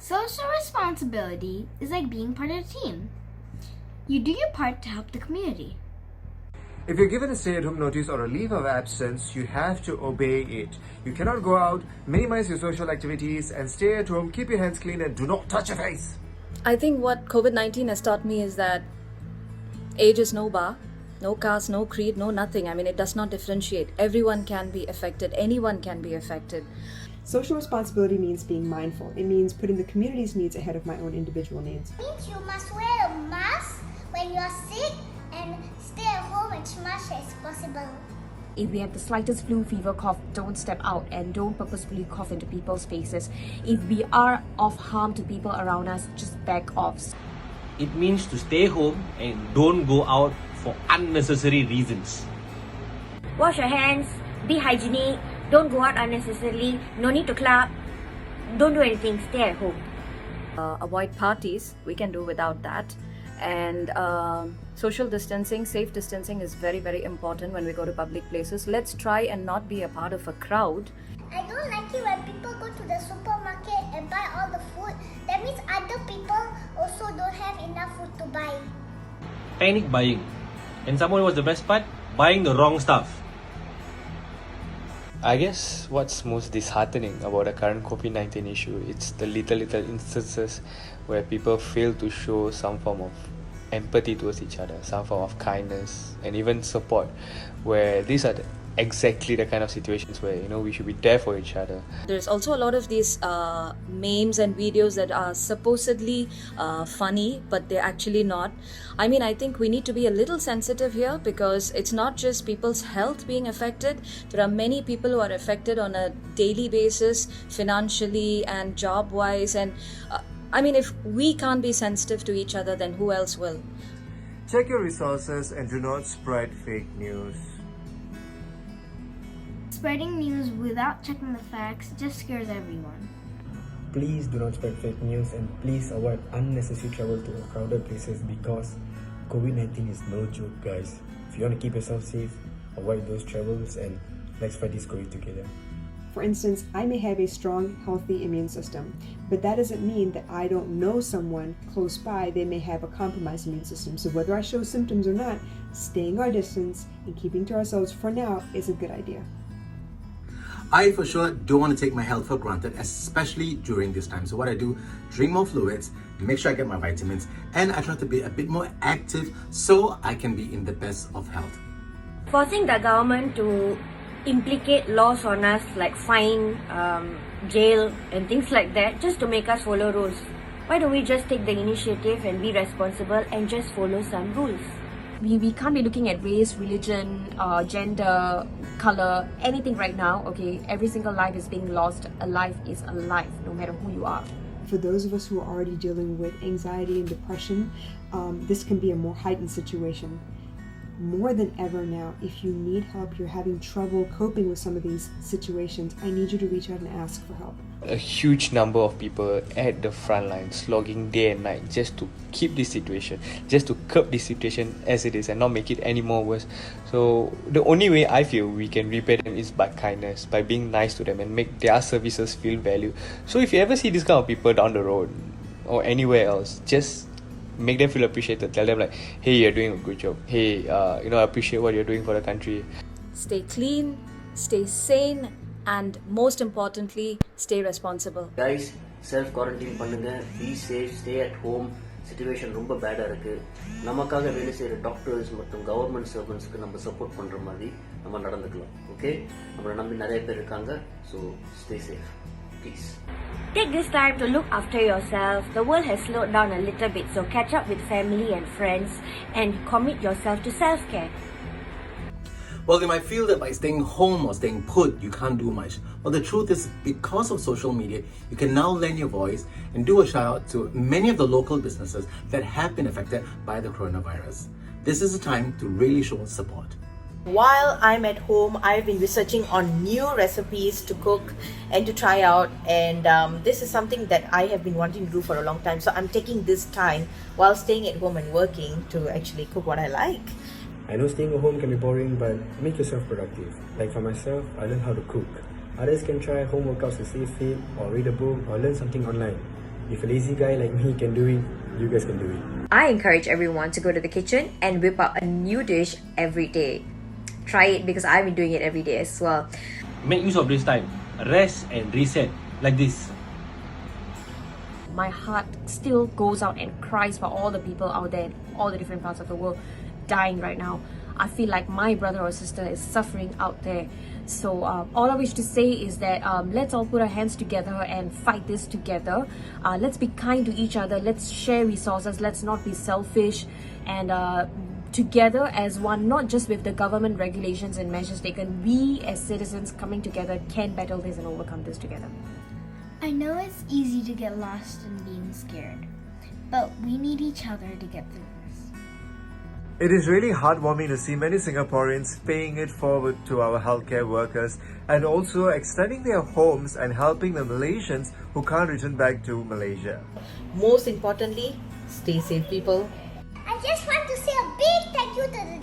Social responsibility is like being part of a team. You do your part to help the community. If you're given a stay-at-home notice or a leave of absence, you have to obey it. You cannot go out, minimize your social activities, and stay at home, keep your hands clean, and do not touch your face. I think what COVID-19 has taught me is that age is no bar, no caste, no creed, no nothing. I mean, it does not differentiate. Everyone can be affected. Anyone can be affected. Social responsibility means being mindful. It means putting the community's needs ahead of my own individual needs. It means you must wear a mask when you are sick and stay at home as much as possible. If we have the slightest flu, fever, cough, don't step out and don't purposefully cough into people's faces. If we are of harm to people around us, just back off. It means to stay home and don't go out for unnecessary reasons. Wash your hands, be hygienic, don't go out unnecessarily, no need to club, don't do anything, stay at home. Avoid parties, we can do without that. And social distancing, safe distancing is very, very important when we go to public places. Let's try and not be a part of a crowd. I don't like it when people go to the supermarket and buy all the food. That means other people also don't have enough food to buy. Panic buying. And someone was the best part? Buying the wrong stuff. I guess what's most disheartening about the current COVID-19 issue, it's the little instances where people fail to show some form of empathy towards each other, some form of kindness and even support, where these are exactly the kind of situations where we should be there for each other. There's also a lot of these memes and videos that are supposedly funny, but they're actually not. I mean, I think we need to be a little sensitive here because it's not just people's health being affected. There are many people who are affected on a daily basis, financially and job-wise. And I mean, if we can't be sensitive to each other, then who else will? Check your resources and do not spread fake news. Spreading news without checking the facts just scares everyone. Please do not spread fake news and please avoid unnecessary travel to crowded places because COVID-19 is no joke, guys. If you want to keep yourself safe, avoid those travels and let's fight this COVID together. For instance, I may have a strong, healthy immune system, but that doesn't mean that I don't know someone close by. They may have a compromised immune system. So whether I show symptoms or not, staying our distance and keeping to ourselves for now is a good idea. I for sure don't want to take my health for granted, especially during this time. So what I do, drink more fluids, make sure I get my vitamins, and I try to be a bit more active so I can be in the best of health. Forcing the government to implicate laws on us like fine, jail and things like that just to make us follow rules. Why don't we just take the initiative and be responsible and just follow some rules? We can't be looking at race, religion, gender, color, anything right now, okay? Every single life is being lost. A life is a life, no matter who you are. For those of us who are already dealing with anxiety and depression, this can be a more heightened situation. More than ever now, if you need help, you're having trouble coping with some of these situations, I need you to reach out and ask for help. A huge number of people at the front line slogging day and night just to keep this situation, just to curb this situation as it is and not make it any more worse. So the only way I feel we can repay them is by kindness, by being nice to them and make their services feel valued. So if you ever see this kind of people down the road or anywhere else, just make them feel appreciated. Tell them like, hey, you're doing a good job. Hey, I appreciate what you're doing for the country. Stay clean, stay sane, and most importantly, stay responsible. Guys, self-quarantine பண்ணுங்க, be safe, stay at home. Situation ரொம்ப பேடா இருக்கு. நமக்காக வேலை செய்யற doctors மற்றும் government சர்வன்ட்ஸ்க்கு நம்ம support பண்ற மாதிரி நம்ம நடந்துக்கலாம். ஓகே? நம்மள நம்பி நிறைய பேர் இருக்காங்க. So stay safe. Please. Take this time to look after yourself. The world has slowed down a little bit, so catch up with family and friends and commit yourself to self-care. Well, they might feel that by staying home or staying put, you can't do much. Well, the truth is, because of social media, you can now lend your voice and do a shout out to many of the local businesses that have been affected by the coronavirus. This is a time to really show support. While I'm at home, I've been researching on new recipes to cook and to try out, and this is something that I have been wanting to do for a long time. So I'm taking this time while staying at home and working to actually cook what I like. I know staying at home can be boring, but make yourself productive. Like for myself, I learned how to cook. Others can try home workouts to stay fit, or read a book, or learn something online. If a lazy guy like me can do it, you guys can do it. I encourage everyone to go to the kitchen and whip up a new dish every day. Try it because I've been doing it every day as well. Make use of this time. Rest and reset like this. My heart still goes out and cries for all the people out there in all the different parts of the world dying right now. I feel like my brother or sister is suffering out there. So all I wish to say is that let's all put our hands together and fight this together. Let's be kind to each other. Let's share resources. Let's not be selfish. And together as one, not just with the government regulations and measures taken, we as citizens coming together can battle this and overcome this together. I know it's easy to get lost in being scared, but we need each other to get through this. It is really heartwarming to see many Singaporeans paying it forward to our healthcare workers and also extending their homes and helping the Malaysians who can't return back to Malaysia. Most importantly, stay safe, people. I just want to say a big thank you to the